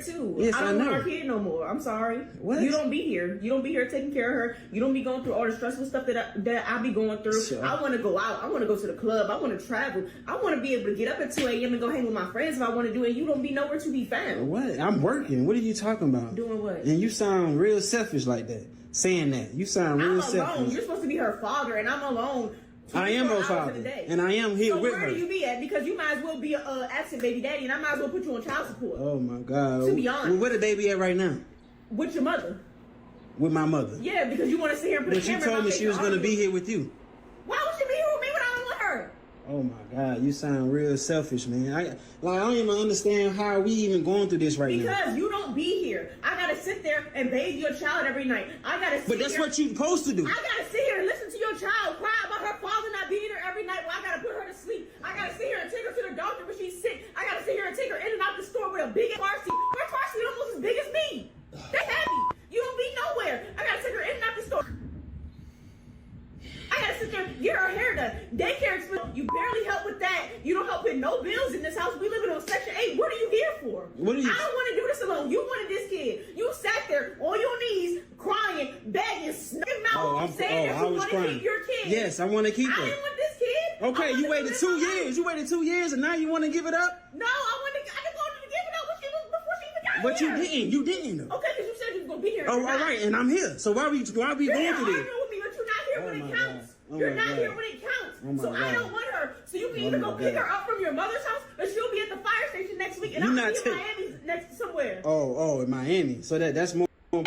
too. Yes, I don't I want know. our kid no more. I'm sorry. What? You don't be here. You don't be here taking care of her. You don't be going through all the stressful stuff that I be going through. Sure. I want to go out. I want to go to the club. I want to travel. I want to be able to get up at 2 a.m. and go hang with my friends if I want to do it. You don't be nowhere to be found. What? I'm working. What are you talking about? Doing what? And you sound real selfish like that. Saying that. You sound real I'm selfish. alone. You're supposed to be her father, and I'm alone. I am her 24 hours father, in a day. and I am here so with her. where do you be at? Because you might as well be a absent baby daddy, and I might as well put you on child support. Oh my God. To be honest. Well, where the baby at right now? With your mother. With my mother. Yeah, because you want to sit here and put But a she camera in told my me face she was and going to argue. be here with you. Why would she be here with me when I don't want her? Oh my God, you sound real selfish, man. I don't even understand how we even going through this right now. Because you don't be here. I gotta sit there and bathe your child every night. I gotta sit But that's here, what you supposed to do. I gotta sit here and listen to your child cry about her father not being there every night while I gotta put her to sleep. I gotta sit here and take her to the doctor when she's sick. I gotta sit here and take her in and out the store with a big car seat. Her car seat almost as big as me. That's heavy. You don't be nowhere. I gotta take her in and out the store. I gotta sit there, get her hair done. Daycare expense, you barely help with that. You don't help with no bills in this house. We living on Section 8. What are you here for? What are you? I don't want to do this alone. You wanted this kid. You sat there on your knees, crying, begging, snoring mouth, saying that you want to keep your kid. Yes, I want to keep her. I didn't want this kid. Okay, you waited 2 years. You waited 2 years, and now you want to give it up? No, I didn't want to give it up before she even got But here. you didn't. You didn't. Okay, because you said you was going to be here. Oh, all right, and I'm here. So why we You're going here through arguing this? with me, but you're not here when it counts. You're not here when it counts. So I don't want her. So you can either go pick her up from your mother's house, or she'll be at the fire station next week, and I'll be in Miami next somewhere. Oh, in Miami. So that's more. Yeah.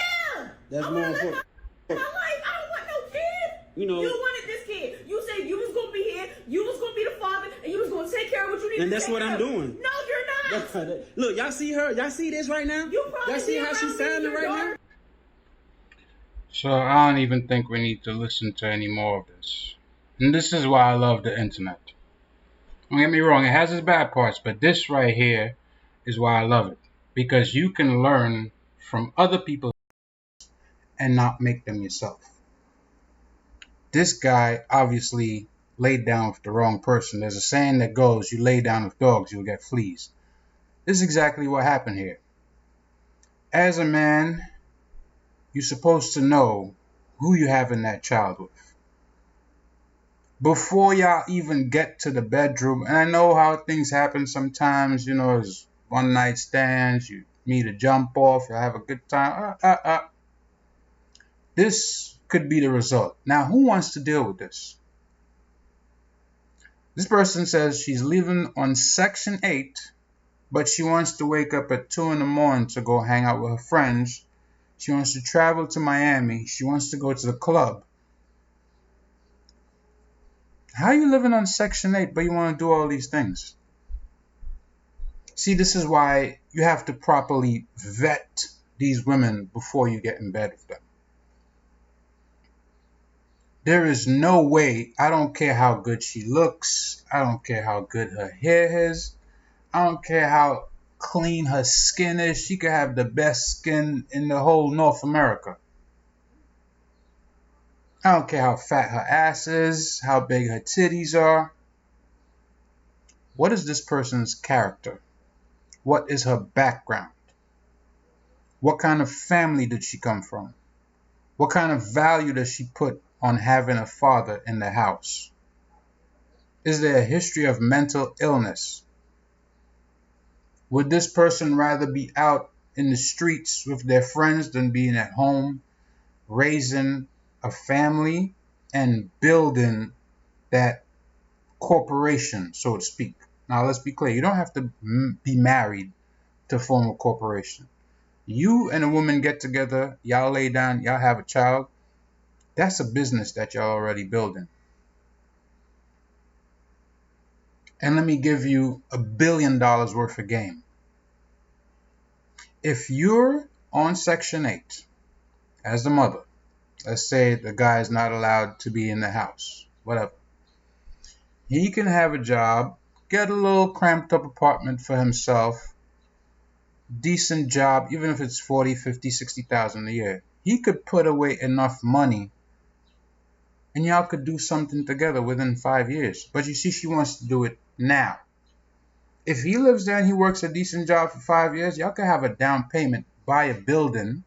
That's I more want to live important. my life. I don't want no kid. You know. You wanted this kid. You said you was gonna be here. You was gonna be the father, and you was gonna take care of what you need. And to that's take what care I'm of. doing. No, you're not. Look, y'all see her? Y'all see this right now? You probably Y'all see how she's sounding right now? So I don't even think we need to listen to any more of this. And this is why I love the internet. Don't get me wrong, it has its bad parts, but this right here is why I love it. Because you can learn from other people and not make them yourself. This guy obviously laid down with the wrong person. There's a saying that goes, you lay down with dogs, you'll get fleas. This is exactly what happened here. As a man, you're supposed to know who you having that child with. Before y'all even get to the bedroom, and I know how things happen sometimes, you know, it's one night stands, you meet a jump off, you have a good time. This could be the result. Now, who wants to deal with this? This person says she's living on Section 8, but she wants to wake up at 2 in the morning to go hang out with her friends. She wants to travel to Miami. She wants to go to the club. How are you living on Section 8, but you want to do all these things? See, this is why you have to properly vet these women before you get in bed with them. There is no way, I don't care how good she looks, I don't care how good her hair is, I don't care how clean her skin is, she could have the best skin in the whole North America. I don't care how fat her ass is, how big her titties are. What is this person's character? What is her background? What kind of family did she come from? What kind of value does she put on having a father in the house? Is there a history of mental illness? Would this person rather be out in the streets with their friends than being at home, raising a family and building that corporation, so to speak? Now, let's be clear. You don't have to be married to form a corporation. You and a woman get together, y'all lay down, y'all have a child. That's a business that y'all already building. And let me give you $1 billion worth of game. If you're on Section 8 as the mother, let's say the guy is not allowed to be in the house, whatever. He can have a job, get a little cramped up apartment for himself, decent job, even if it's 40, 50, 60,000 a year. He could put away enough money and y'all could do something together within 5 years. But you see, she wants to do it now. If he lives there and he works a decent job for 5 years, y'all can have a down payment, buy a building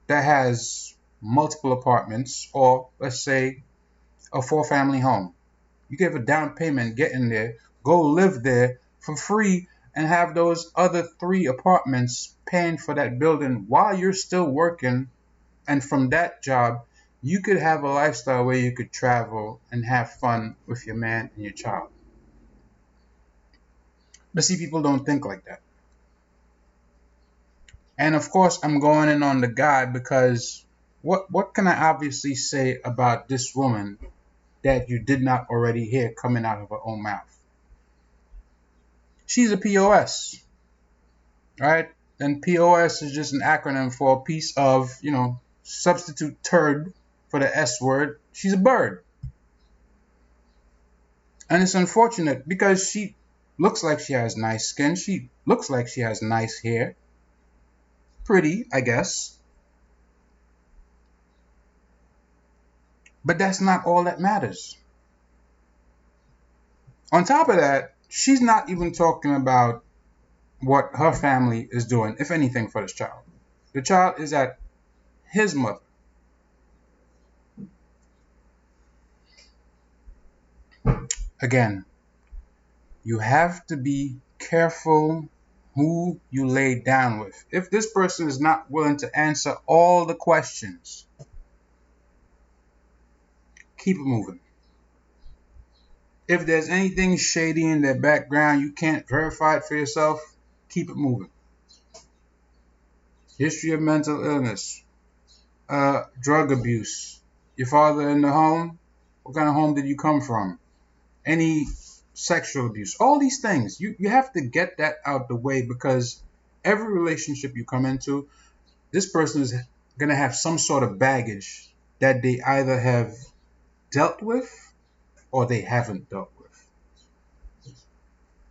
that has multiple apartments, or let's say a 4-family home. You give a down payment, get in there, go live there for free, and have those other 3 apartments paying for that building while you're still working. And from that job, you could have a lifestyle where you could travel and have fun with your man and your child. But see, people don't think like that. And of course, I'm going in on the guy because what can I obviously say about this woman that you did not already hear coming out of her own mouth? She's a POS, right? And POS is just an acronym for a piece of, substitute turd for the S word. She's a bird. And it's unfortunate because she looks like she has nice skin. She looks like she has nice hair. Pretty, I guess. But that's not all that matters. On top of that, she's not even talking about what her family is doing, if anything, for this child. The child is at his mother. Again, you have to be careful who you lay down with. If this person is not willing to answer all the questions, keep it moving. If there's anything shady in their background, you can't verify it for yourself, keep it moving. History of mental illness, drug abuse, your father in the home, what kind of home did you come from? Any sexual abuse, all these things. You have to get that out the way, because every relationship you come into, this person is going to have some sort of baggage that they either have dealt with or they haven't dealt with.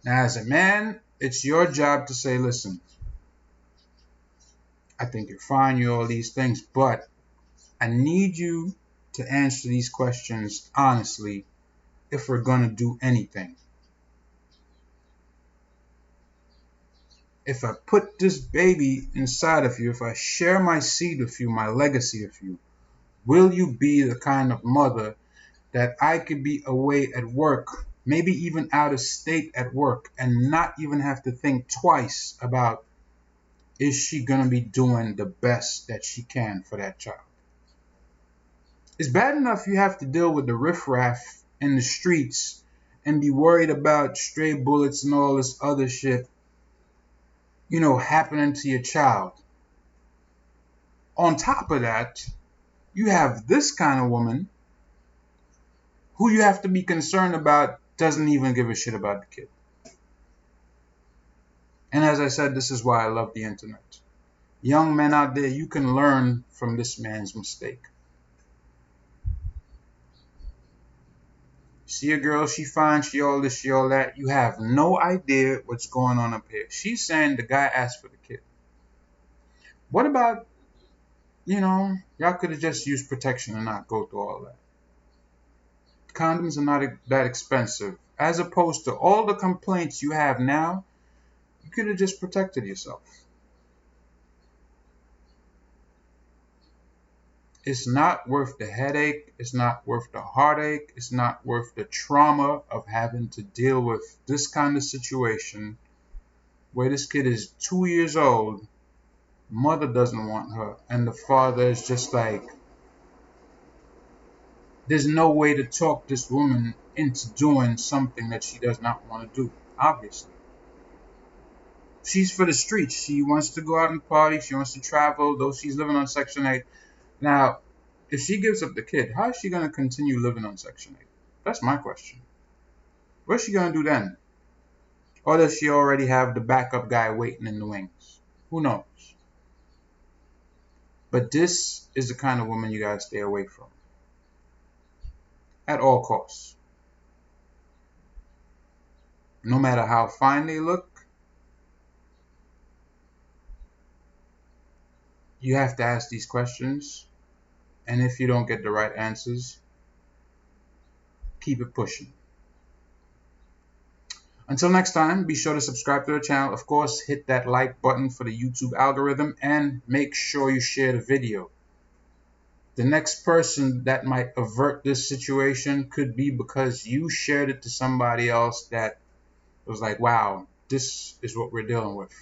Now, as a man, it's your job to say, listen, I think you're fine, you're all these things, but I need you to answer these questions honestly if we're going to do anything. If I put this baby inside of you, if I share my seed with you, my legacy with you, will you be the kind of mother that I could be away at work, maybe even out of state at work, and not even have to think twice about, is she going to be doing the best that she can for that child? It's bad enough you have to deal with the riffraff in the streets and be worried about stray bullets and all this other shit, happening to your child. On top of that, you have this kind of woman who you have to be concerned about doesn't even give a shit about the kid. And as I said, this is why I love the internet. Young men out there, you can learn from this man's mistake. See a girl, she fine, she all this, she all that. You have no idea what's going on up here. She's saying the guy asked for the kid. What about, y'all could have just used protection and not go through all that. Condoms are not that expensive. As opposed to all the complaints you have now, you could have just protected yourself. It's not worth the headache. It's not worth the heartache. It's not worth the trauma of having to deal with this kind of situation where this kid is 2 years old, mother doesn't want her, and the father is just like, there's no way to talk this woman into doing something that she does not want to do, obviously. She's for the streets. She wants to go out and party. She wants to travel, though she's living on Section 8. Now, if she gives up the kid, how is she going to continue living on Section 8? That's my question. What's she going to do then? Or does she already have the backup guy waiting in the wings? Who knows? But this is the kind of woman you gotta stay away from. At all costs. No matter how fine they look, you have to ask these questions. And if you don't get the right answers, keep it pushing. Until next time, be sure to subscribe to the channel. Of course, hit that like button for the YouTube algorithm and make sure you share the video. The next person that might avert this situation could be because you shared it to somebody else that was like, wow, this is what we're dealing with.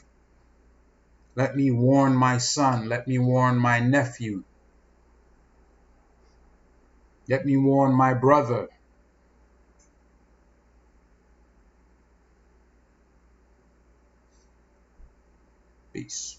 Let me warn my son. Let me warn my nephew. Let me warn my brother. Peace.